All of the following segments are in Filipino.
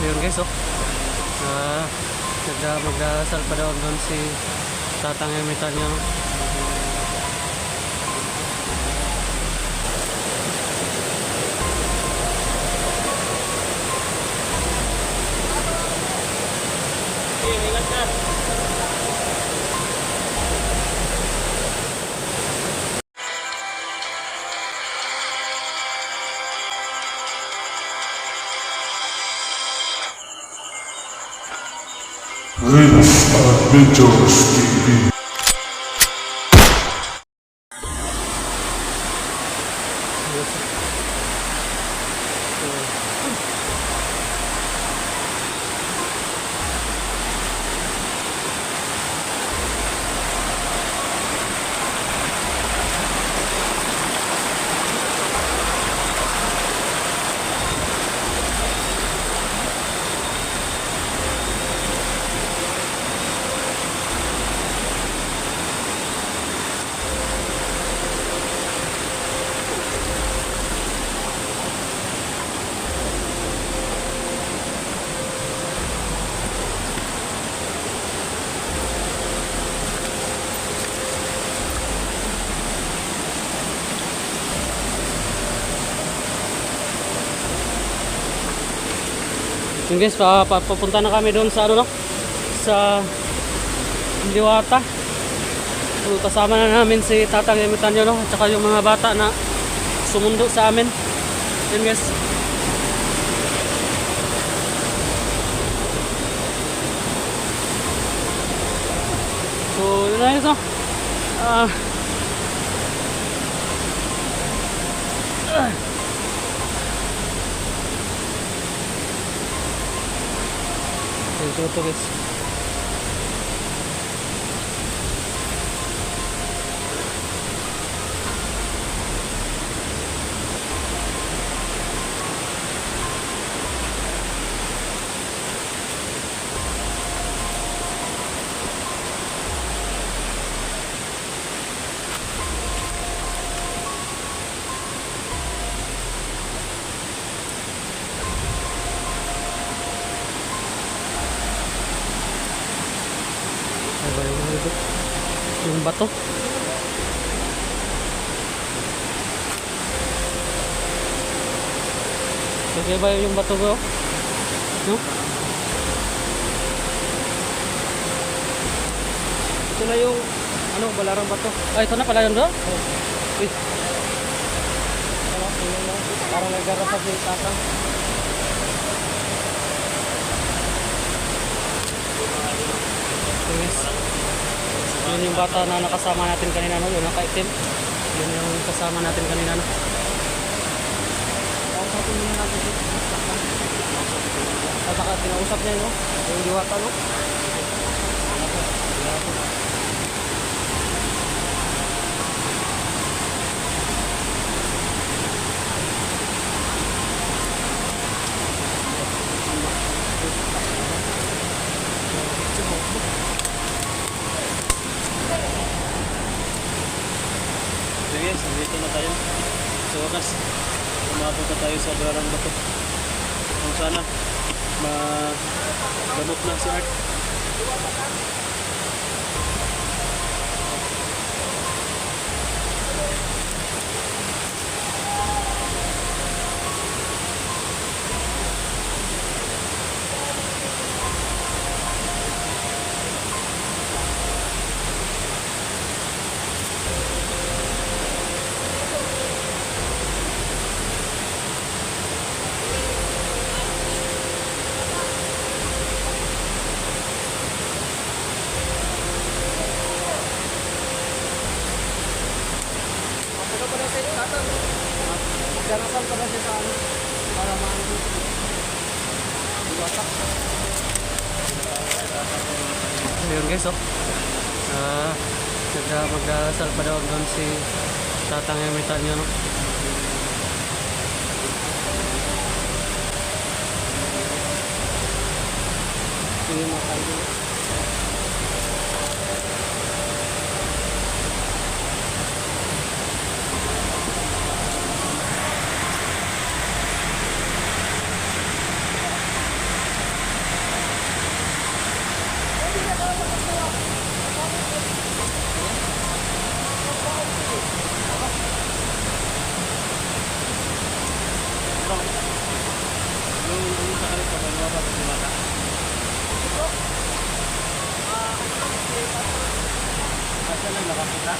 yun guys, oh. Magdasal pa daw doon si Tatang Ermitanyo, no? This Adventures TV. Yun guys, papunta na kami doon sa ano, no? Sa Liwata. So, kasama na namin si Tatang Ermitanyo, no? At saka yung mga bata na sumundo sa amin. Yun guys. So yun na guys, no? Ito guys. Yung bato. Okay ba yung bato bro? No? Ito na yung ano, balarang bato. Ah, ito na pala yun bro? Oh. Uy. Parang naggarap si Tatang. Yes. Yun yung bata na nakasama natin kanina, no? Yung nakaitim. Yun yung kasama natin kanina, no? Kausapin muna natin dito. At saka pinausap niya, no? Yung diwata, no? Yes, dito na tayo. Sa wakas, umabot na tayo sa Balarang Bato. Kung sana, magamot na si Art. Darasal pa na siya sa ano para maano iwasak. Ayun guys, oh. Magdasal pa daw doon si Tatang Ermitanyo, no? Ito yung mga kayo. lang nakakita.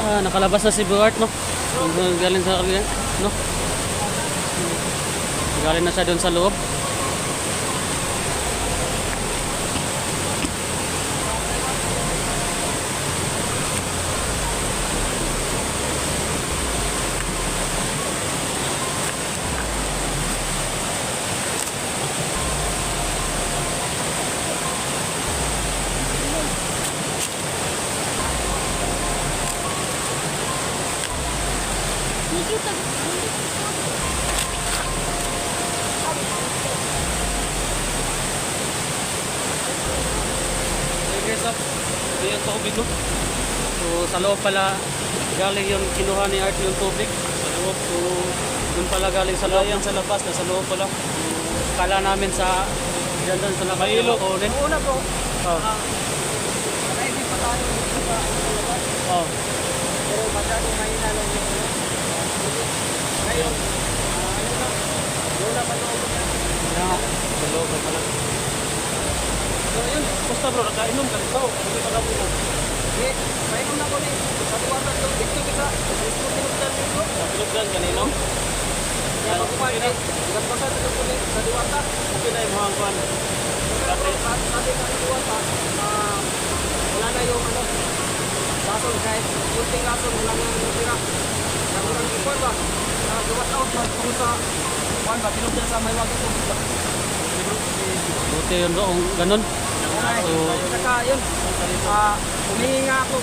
Nakalabas na si Buart, no? Galing sa no? Galing na siya doon sa loob. Guys, ito yung tubig, no? So sa loob pala galing yung kinuha ni Art yung tubig sa loob. So dun pala galing sa loob. Yan sa labas, nasa loob pala. Kala namin sa dyan doon sa labas. May ilo. Una bro, Oh. nakaibig pa tayo dito sa labas. Oh. Pero masyadong mahina lang yung ngayon, ano na, doon na paloob na. Yeah. Sa loob pala. So yun, Basta bro, nakainom ka ito. Hindi pa kami na. eh, mainom na ko ni, sa tuwatan doon, dito kita, sa ismo pinagdan dito. Pinagdan kanino? Kaya pagkuman, eh, nagpasan dito ko ni, sa diwata. Okay na yung mga kuhan. Pero sabi ka ng diwata, wala na yung ano, lason kahit kunting lason, wala na yung tira. Nagurang ipon ba? Nag-wash out ba? Kung sa, kuhan ba, pinagdan sa may wagi ko. Buti yun bro, ganun. So, saka yun, humingi nga ako,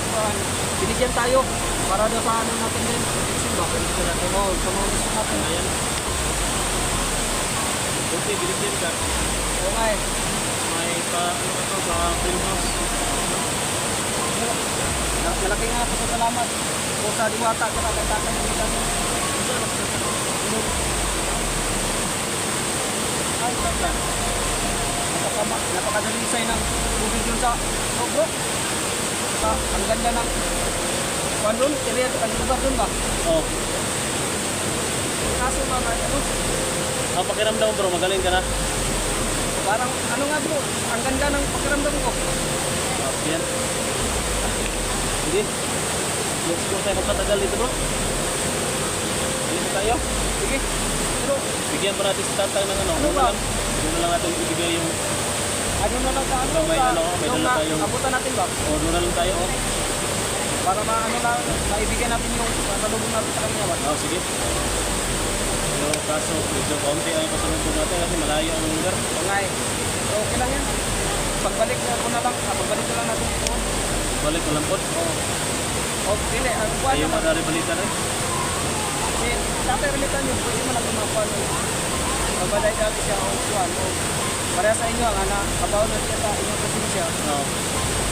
binigyan tayo para daw sa ano natin din. Simba, binigyan natin. Oo, sa mga gusto natin. Ayan. Buti, binigyan ka. Oo nga eh. May pa, ano ka to, sa Primos. Malaki nga ako sa salamat po sa diwata sa kay tatay ng kami. Ay, tanda. Napakadalisay ng tubig yun sa bro. Ang ganda ng kuwan doon, area, ang lugar doon ba? Oh. Kaso mga ano, Ang pakiramdam mo bro, magaling ka na. parang ano nga bro, ang ganda ng pakiramdam ko. Yan. Hindi. Let's go tayo magpatagal dito bro. Dito tayo. Sige, pero Bigyan pa natin si tatay ng ano. Ano ba? Doon na lang natin ibigay yung, ano na lang sa ano, May sa, ano, may yung dala tayong- abutan natin ba? o doon na lang tayo. Oh. Para maano lang, maibigay natin yung pasalubong natin sa kanila ba? Oh, sige. Pero kaso, medyo kaunti ang pasalubong natin kasi malayo ang lugar. O nga eh. So okay lang yan. Pagbalik na ko na lang, pagbalik na lang natin ito. Balik ko lang po. O pili, ang kuwan Ayaw naman. madari balikan eh. Kasi tatay relitan yun, pwede mo lang kumakuan. Magbaday dati siya o kuwan. O pareha sa inyo, ang anak, kabaw na siya sa inyong presensya. No.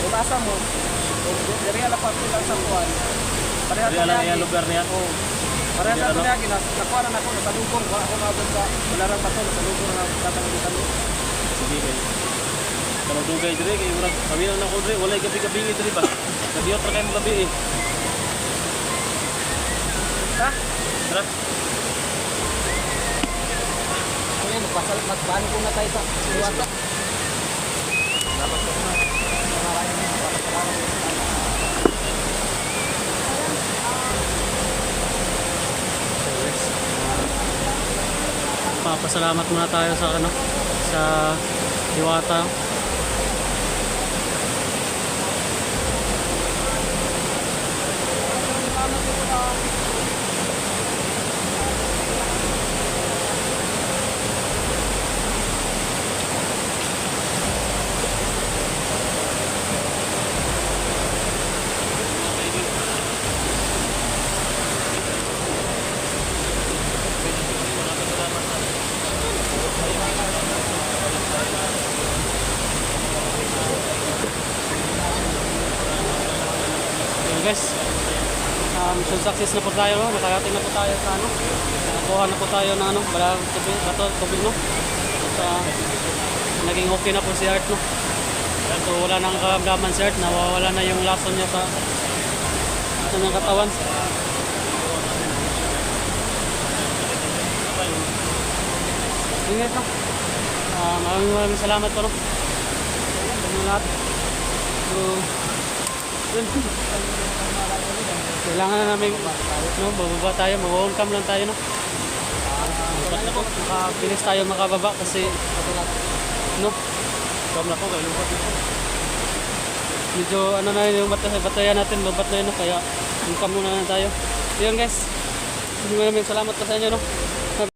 Utasa mo, o dari ala parte lang sa kuwan. Pareha Dari sa alam niyagi. yung lugar niya. O, pareha Dari sa ano? niyagi, nakuha na ako, nasalubong. Wala ako naabot sa ularang bato, nasalubong na tatang relitan mo. Sige kayo. Kalau dugay dire kay murag kami na ko dire walay gabi-gabi dire ba. Kadiyot ra kay mo gabi eh. Ha? Tara. Ngayon, magbano ko na tayo sa diwata. Dapat ko na. Maraming salamat. Papasalamat muna tayo sa ano sa Diwata. Guys, mission success na po tayo, no? Nakarating na po tayo sa ano, nakakuha na po tayo ng ano, tubig, no? At naging okay na po si Art, no? So wala nang karamdaman si Art, nawawala na yung lason niya sa kanyang katawan. Ingat, no? Maraming salamat po, no? Sa lahat. So, yun. Kailangan na namin, no, bababa tayo, mag-welcome lang tayo, no. Makabilis tayo makababa kasi, no, welcome na po, kayo lupat dito. Medyo ano na yun yung batayan natin, lubat na yun, no, kaya welcome muna na tayo. Yun guys, maraming salamat pa sa inyo, no.